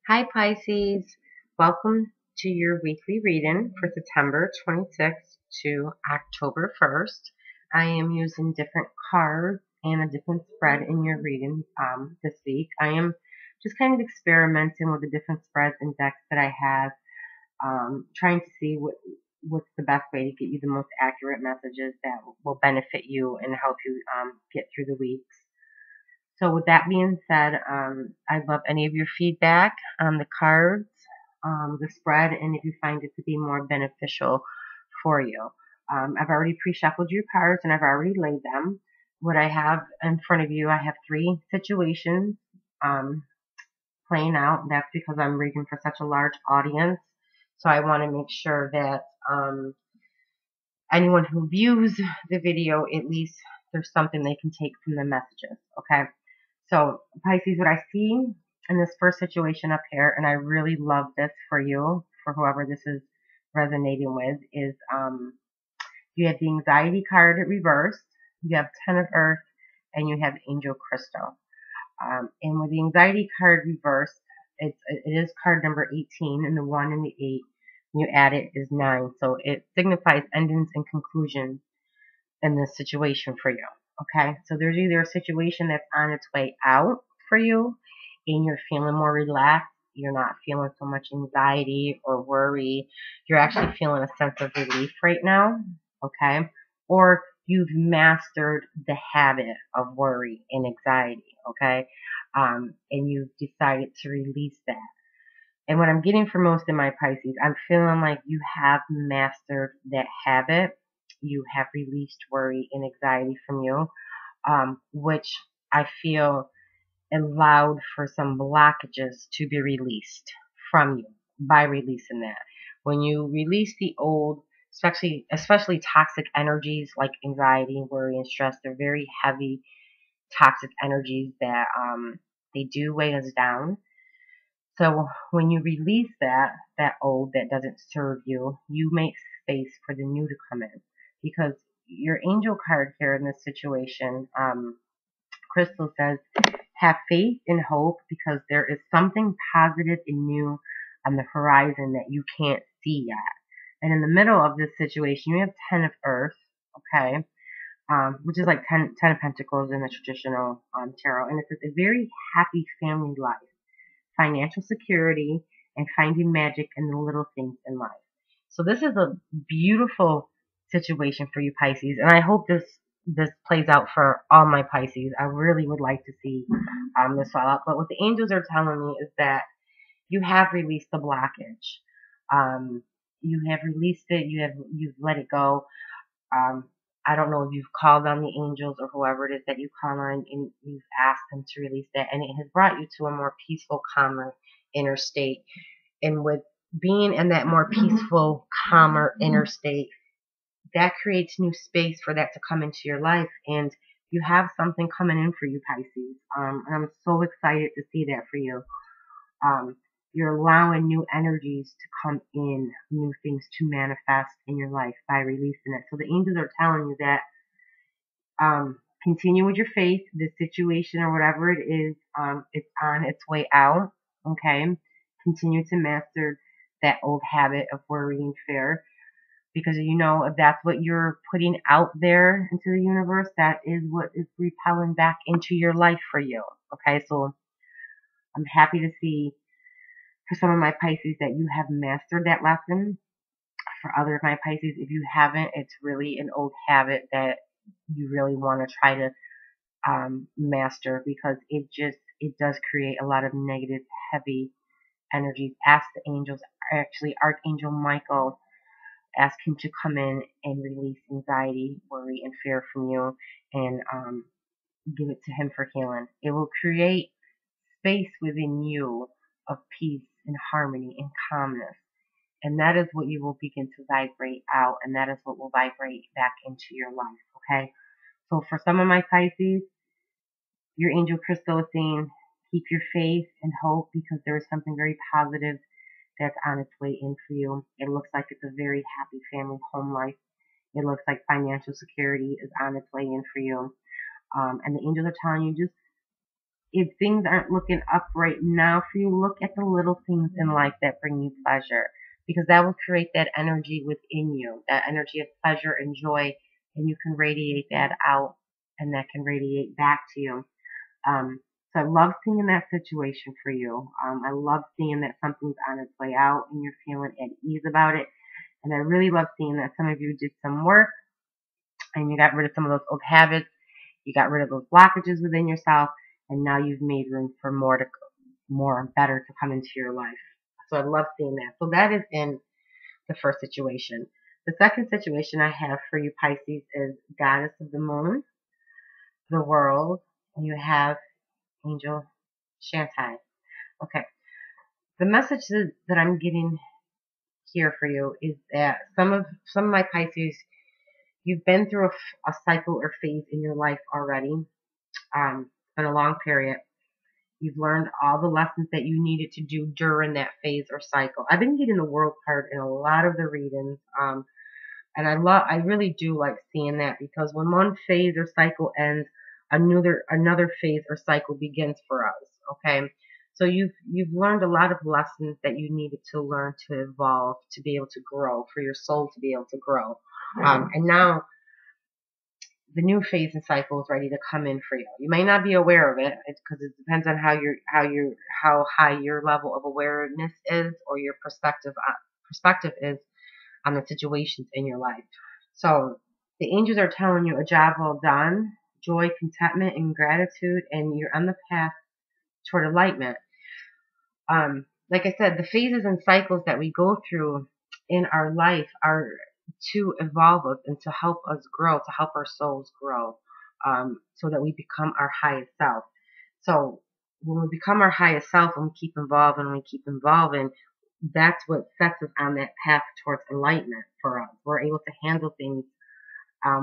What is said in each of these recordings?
Hi Pisces, welcome to your weekly reading for September 26th to October 1st. I am using different cards and a different spread in your reading this week. I am just kind of experimenting with the different spreads and decks that I have, trying to see what's the best way to get you the most accurate messages that will benefit you and help you get through the weeks. So with that being said, I'd love any of your feedback on the cards, the spread, and if you find it to be more beneficial for you. I've already pre-shuffled your cards and I've already laid them. What I have in front of you, I have three situations playing out. That's because I'm reading for such a large audience. So I want to make sure that anyone who views the video, at least there's something they can take from the messages, okay? So Pisces, what I see in this first situation up here, and I really love this for you, for whoever this is resonating with, is you have the anxiety card reversed, you have Ten of Earth, and you have Angel Crystal. And with the anxiety card reversed, it is card number 18, and the 1 and the 8, when you add it is 9. So it signifies endings and conclusions in this situation for you. Okay, so there's either a situation that's on its way out for you and you're feeling more relaxed, you're not feeling so much anxiety or worry, you're actually feeling a sense of relief right now, okay, or you've mastered the habit of worry and anxiety, okay, and you've decided to release that. And what I'm getting for most of my Pisces, I'm feeling like you have mastered that habit. You have released worry and anxiety from you, which I feel allowed for some blockages to be released from you by releasing that. When you release the old, especially toxic energies like anxiety, worry, and stress, they're very heavy toxic energies that they do weigh us down. So when you release that old that doesn't serve you, you make space for the new to come in. Because your angel card here in this situation, Crystal says, have faith and hope because there is something positive and new on the horizon that you can't see yet. And in the middle of this situation, you have Ten of Earth, okay, which is like ten of Pentacles in the traditional tarot. And it says a very happy family life, financial security, and finding magic in the little things in life. So this is a beautiful situation for you Pisces, and I hope this plays out for all my Pisces. I really would like to see this fall out. But what the angels are telling me is that you have released the blockage. You have released it. You've let it go. Um, I don't know if you've called on the angels or whoever it is that you call on and you've asked them to release that, and it has brought you to a more peaceful, calmer inner state. And with being in that more peaceful, calmer inner state, that creates new space for that to come into your life, and you have something coming in for you, Pisces. And I'm so excited to see that for you. You're allowing new energies to come in, new things to manifest in your life by releasing it. So the angels are telling you that continue with your faith. The situation or whatever it is, it's on its way out. Okay, continue to master that old habit of worry and fear, because you know if that's what you're putting out there into the universe, that is what is repelling back into your life for you. Okay, so I'm happy to see for some of my Pisces that you have mastered that lesson. For other of my Pisces, if you haven't, it's really an old habit that you really want to try to master, because it does create a lot of negative, heavy energies. Ask the angels, actually Archangel Michael, ask him to come in and release anxiety, worry, and fear from you, and give it to him for healing. It will create space within you of peace and harmony and calmness. And that is what you will begin to vibrate out, and that is what will vibrate back into your life, okay? So for some of my Pisces, your angel Crystal is saying, keep your faith and hope, because there is something very positive that's on its way in for you. It looks like it's a very happy family home life. It looks like financial security is on its way in for you. And the angels are telling you, just if things aren't looking up right now for you, look at the little things in life that bring you pleasure, because that will create that energy within you, that energy of pleasure and joy, and you can radiate that out, and that can radiate back to you. So I love seeing that situation for you. I love seeing that something's on its way out and you're feeling at ease about it. And I really love seeing that some of you did some work and you got rid of some of those old habits. You got rid of those blockages within yourself, and now you've made room for more and better to come into your life. So I love seeing that. So that is in the first situation. The second situation I have for you, Pisces, is Goddess of the Moon, the World, and you have Angel Shantai. Okay. The message that I'm getting here for you is that some of my Pisces, you've been through a cycle or phase in your life already. It's been a long period. You've learned all the lessons that you needed to do during that phase or cycle. I've been getting the World card in a lot of the readings, and I really do like seeing that, because when one phase or cycle ends, another phase or cycle begins for us. Okay, so you've learned a lot of lessons that you needed to learn to evolve, to be able to grow, for your soul to be able to grow, and now the new phase and cycle is ready to come in for you. You may not be aware of it, because it depends on how high your level of awareness is, or your perspective is on the situations in your life. So the angels are telling you a job well done, joy, contentment, and gratitude, and you're on the path toward enlightenment. Like I said, the phases and cycles that we go through in our life are to evolve us and to help us grow, to help our souls grow, so that we become our highest self. So when we become our highest self and we keep evolving, that's what sets us on that path towards enlightenment for us. We're able to handle things.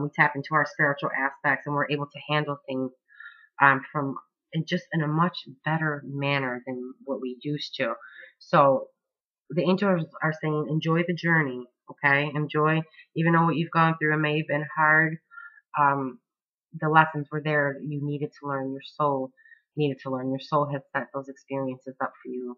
We tap into our spiritual aspects, and we're able to handle things from just in a much better manner than what we used to. So the angels are saying, enjoy the journey, okay? Enjoy, even though what you've gone through, it may have been hard. The lessons were there that you needed to learn. Your soul needed to learn. Your soul has set those experiences up for you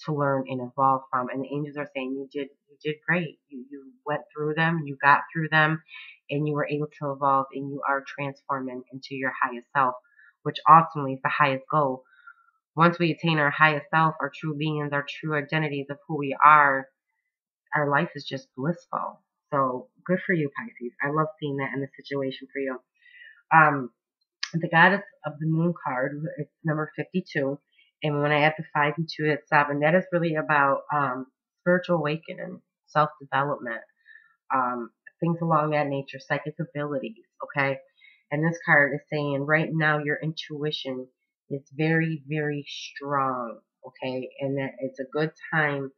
to learn and evolve from. And the angels are saying you did great. You went through them, you got through them, and you were able to evolve, and you are transforming into your highest self, which ultimately is the highest goal. Once we attain our highest self, our true beings, our true identities of who we are, our life is just blissful. So good for you, Pisces. I love seeing that in the situation for you. The Goddess of the Moon card, it's number 52. And when I add the 5 and 2, it's 7. That is really about spiritual awakening, self-development, things along that nature, psychic abilities, okay? And this card is saying right now your intuition is very, very strong, okay? And that it's a good time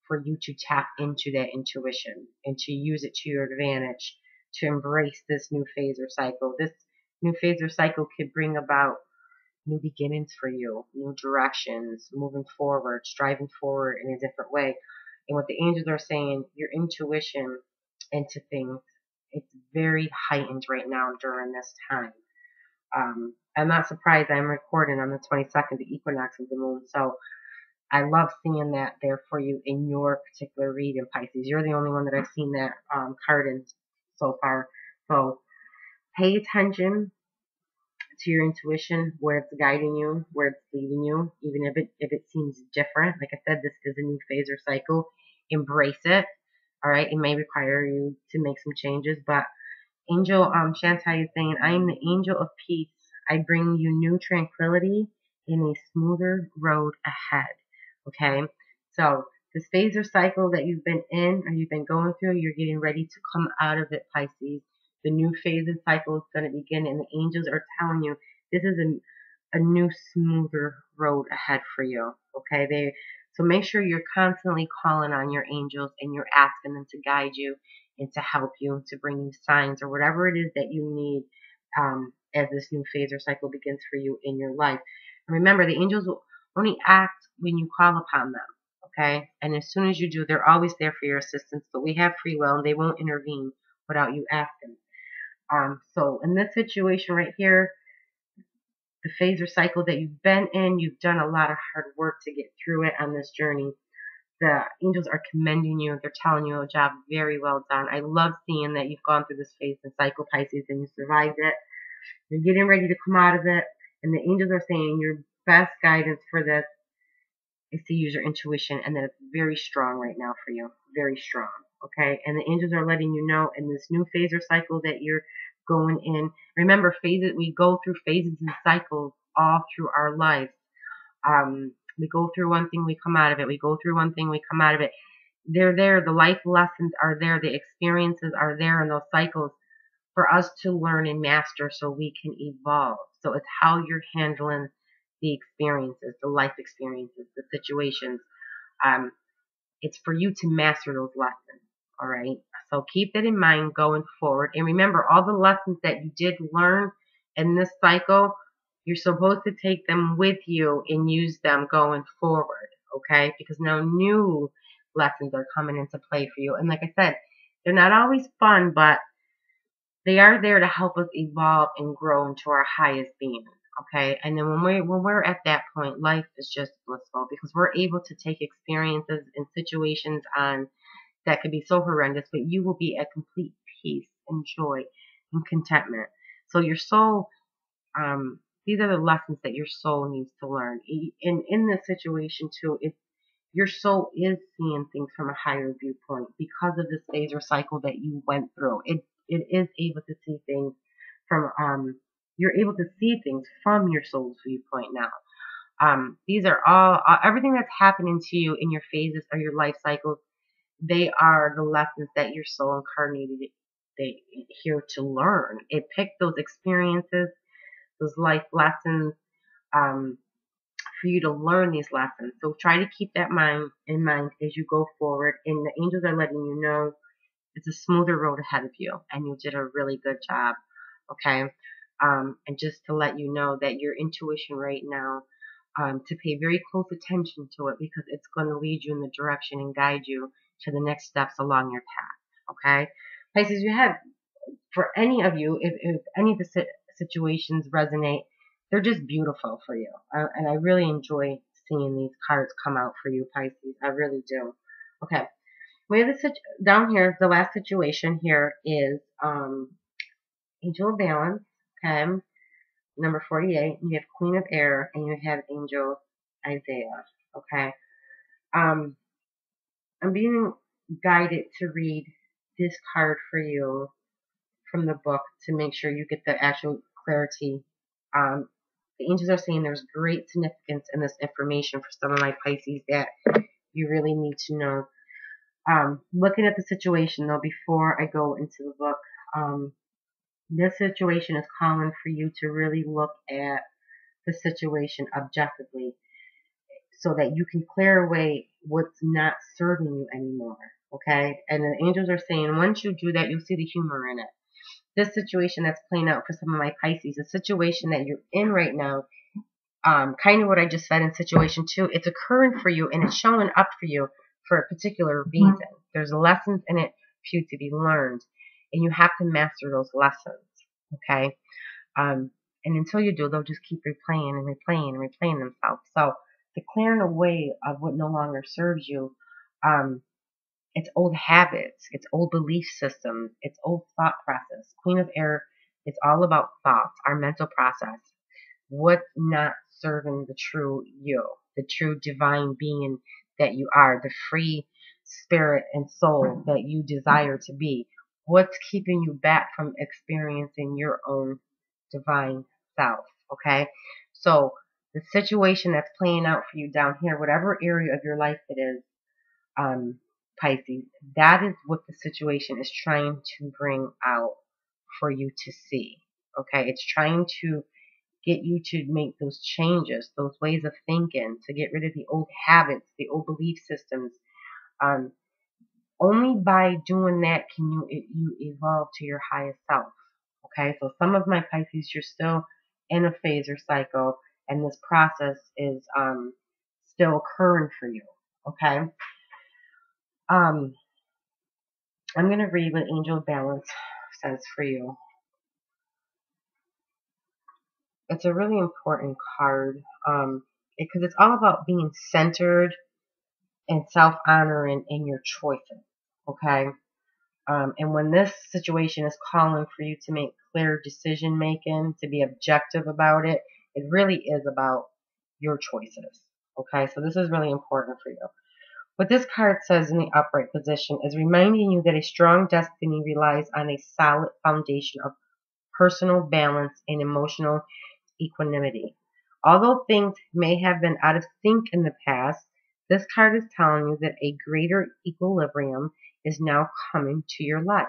for you to tap into that intuition and to use it to your advantage, to embrace this new phase or cycle. This new phase or cycle could bring about new beginnings for you, new directions, moving forward, striving forward in a different way. And what the angels are saying, your intuition into things, it's very heightened right now during this time. I'm not surprised. I'm recording on the 22nd, the equinox of the moon. So I love seeing that there for you in your particular reading, Pisces. You're the only one that I've seen that card in so far. So pay attention to your intuition, where it's guiding you, where it's leading you, even if it seems different. Like I said, this is a new phase or cycle. Embrace it. All right. It may require you to make some changes, but Angel Shantai is saying, I am the angel of peace. I bring you new tranquility in a smoother road ahead. Okay, so this phase or cycle that you've been in or you've been going through, you're getting ready to come out of it, Pisces. The new phase and cycle is going to begin, and the angels are telling you this is a new, smoother road ahead for you. Okay, so make sure you're constantly calling on your angels and you're asking them to guide you and to help you, to bring you signs or whatever it is that you need as this new phase or cycle begins for you in your life. And remember, the angels will only act when you call upon them, okay? And as soon as you do, they're always there for your assistance, but we have free will and they won't intervene without you asking. So in this situation right here, the phase or cycle that you've been in. You've done a lot of hard work to get through it on this journey. The angels are commending you. They're telling you a job very well done. I love seeing that you've gone through this phase and cycle, Pisces, and you survived it. You're getting ready to come out of it. And the angels are saying your best guidance for this is to use your intuition, and that it's very strong right now for you. Very strong. Okay? And the angels are letting you know in this new phase or cycle that you're going in. Remember, phases, we go through phases and cycles all through our lives. We go through one thing, we come out of it. We go through one thing, we come out of it. They're there. The life lessons are there. The experiences are there in those cycles for us to learn and master so we can evolve. So it's how you're handling the experiences, the life experiences, the situations. It's for you to master those lessons. All right. So keep that in mind going forward. And remember, all the lessons that you did learn in this cycle, you're supposed to take them with you and use them going forward. Okay. Because now new lessons are coming into play for you. And like I said, they're not always fun, but they are there to help us evolve and grow into our highest being. Okay, and then when we're at that point, life is just blissful because we're able to take experiences and situations on that could be so horrendous, but you will be at complete peace and joy and contentment. So your soul, these are the lessons that your soul needs to learn. And in this situation too, your soul is seeing things from a higher viewpoint because of this phase or cycle that you went through. It is able to see things from you're able to see things from your soul's viewpoint now. These are all everything that's happening to you in your phases or your life cycles. They are the lessons that your soul incarnated here to learn. It picked those experiences, those life lessons, for you to learn these lessons. So try to keep that in mind as you go forward. And the angels are letting you know it's a smoother road ahead of you, and you did a really good job. Okay. And just to let you know that your intuition right now, to pay very close attention to it because it's going to lead you in the direction and guide you to the next steps along your path. Okay. Pisces, you have, for any of you, if any of the situations resonate, they're just beautiful for you. And I really enjoy seeing these cards come out for you, Pisces. I really do. Okay. We have down here, the last situation here is Angel of Balance, okay, number 48. You have Queen of Air, and you have Angel Isaiah, okay. I'm being guided to read this card for you from the book to make sure you get the actual clarity. The angels are saying there's great significance in this information for some of my Pisces that you really need to know. Looking at the situation though, before I go into the book, this situation is calling for you to really look at the situation objectively so that you can clear away what's not serving you anymore. Okay? And the angels are saying once you do that, you'll see the humor in it. This situation that's playing out for some of my Pisces, the situation that you're in right now, kind of what I just said in situation 2, it's occurring for you and it's showing up for you for a particular reason. There's lessons in it for you to be learned, and you have to master those lessons. Okay? And until you do, they'll just keep replaying and replaying and replaying themselves. So the clearing away of what no longer serves you, it's old habits, it's old belief systems, it's old thought process. Queen of Air is all about thoughts, our mental process. What's not serving the true you, the true divine being that you are, the free spirit and soul that you desire to be. What's keeping you back from experiencing your own divine self? Okay, so the situation that's playing out for you down here, whatever area of your life it is, Pisces, that is what the situation is trying to bring out for you to see. Okay, it's trying to get you to make those changes, those ways of thinking, to get rid of the old habits, the old belief systems. Only by doing that can you evolve to your highest self. Okay, so some of my Pisces, you're still in a phase or cycle, and this process is still occurring for you. Okay. I'm going to read what Angel Balance says for you. It's a really important card because it's all about being centered and self-honoring in your choices, okay? And when this situation is calling for you to make clear decision making, to be objective about it, it really is about your choices, okay? So this is really important for you. What this card says in the upright position is reminding you that a strong destiny relies on a solid foundation of personal balance and emotional equanimity. Although things may have been out of sync in the past, this card is telling you that a greater equilibrium is now coming to your life.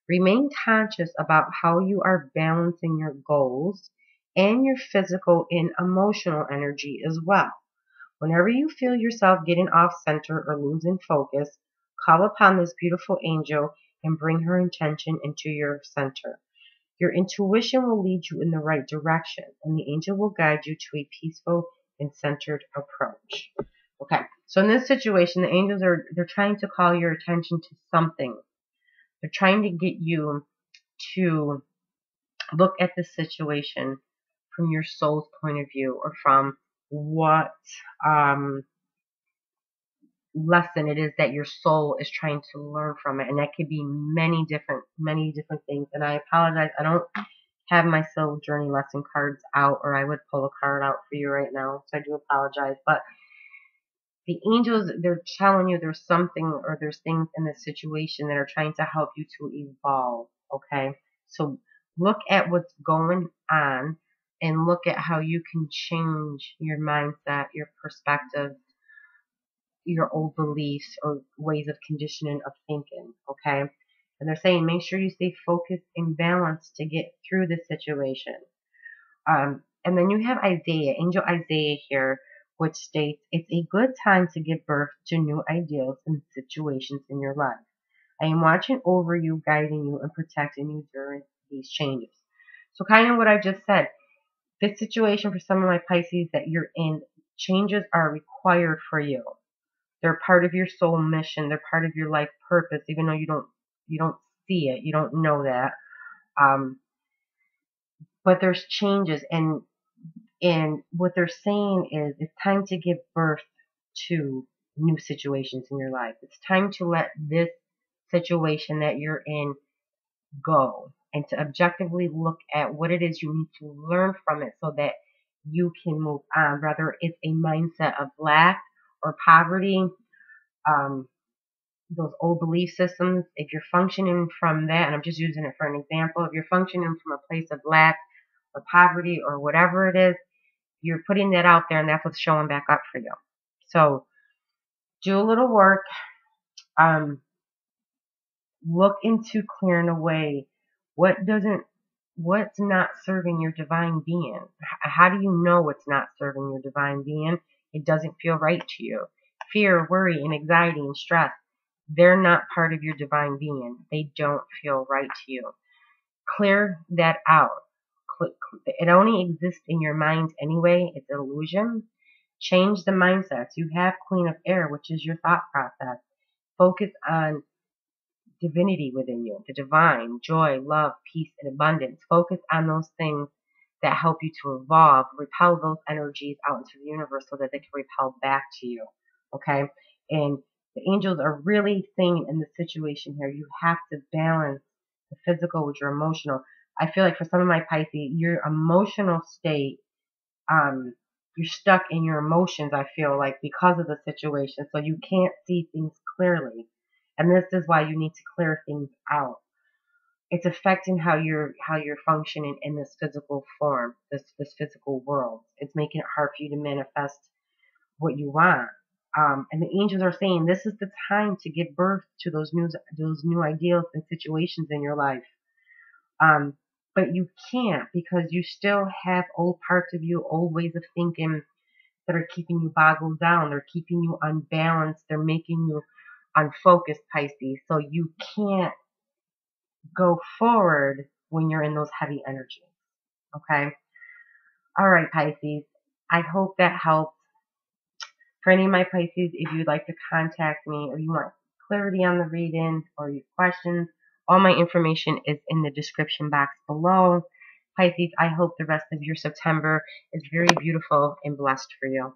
Remain conscious about how you are balancing your goals and your physical and emotional energy as well. Whenever you feel yourself getting off center or losing focus, call upon this beautiful angel and bring her intention into your center. Your intuition will lead you in the right direction, and the angel will guide you to a peaceful and centered approach. Okay, so in this situation, the angels they're trying to call your attention to something. They're trying to get you to look at the situation from your soul's point of view, or from what lesson it is that your soul is trying to learn from it. And that could be many different things. And I apologize, I don't have my soul journey lesson cards out, or I would pull a card out for you right now, so I do apologize. But the angels, they're telling you there's something, or there's things in this situation that are trying to help you to evolve, okay? So look at what's going on and look at how you can change your mindset, your perspective, your old beliefs or ways of conditioning of thinking, okay? And they're saying make sure you stay focused and balanced to get through this situation. And then you have Isaiah, Angel Isaiah here, which states, it's a good time to give birth to new ideals and situations in your life. I am watching over you, guiding you, and protecting you during these changes. So kind of what I just said, this situation for some of my Pisces that you're in, changes are required for you. They're part of your soul mission. They're part of your life purpose, even though you don't see it, you don't know that. But there's changes, and what they're saying is it's time to give birth to new situations in your life. It's time to let this situation that you're in go, and to objectively look at what it is you need to learn from it so that you can move on. Whether it's a mindset of lack or poverty, those old belief systems, if you're functioning from that, and I'm just using it for an example, if you're functioning from a place of lack or poverty or whatever it is, you're putting that out there, and that's what's showing back up for you. So do a little work. Look into clearing away what's not serving your divine being. How do you know what's not serving your divine being? It doesn't feel right to you. Fear, worry, and anxiety and stress, they're not part of your divine being. They don't feel right to you. Clear that out. It only exists in your mind anyway. It's an illusion. Change the mindsets. You have Queen of Air, which is your thought process. Focus on divinity within you, the divine, joy, love, peace, and abundance. Focus on those things that help you to evolve. Repel those energies out into the universe so that they can repel back to you. Okay? And the angels are really saying in this situation here, you have to balance the physical with your emotional. I feel like for some of my Pisces, your emotional state, you're stuck in your emotions, I feel like, because of the situation. So you can't see things clearly. And this is why you need to clear things out. It's affecting how you're functioning in this physical form, this physical world. It's making it hard for you to manifest what you want. And the angels are saying this is the time to give birth to those new ideals and situations in your life. But you can't, because you still have old parts of you, old ways of thinking that are keeping you boggled down. They're keeping you unbalanced. They're making you unfocused, Pisces. So you can't go forward when you're in those heavy energies. Okay? All right, Pisces. I hope that helped. For any of my Pisces, if you'd like to contact me, or you want clarity on the reading, or you have questions, all my information is in the description box below. Pisces, I hope the rest of your September is very beautiful and blessed for you.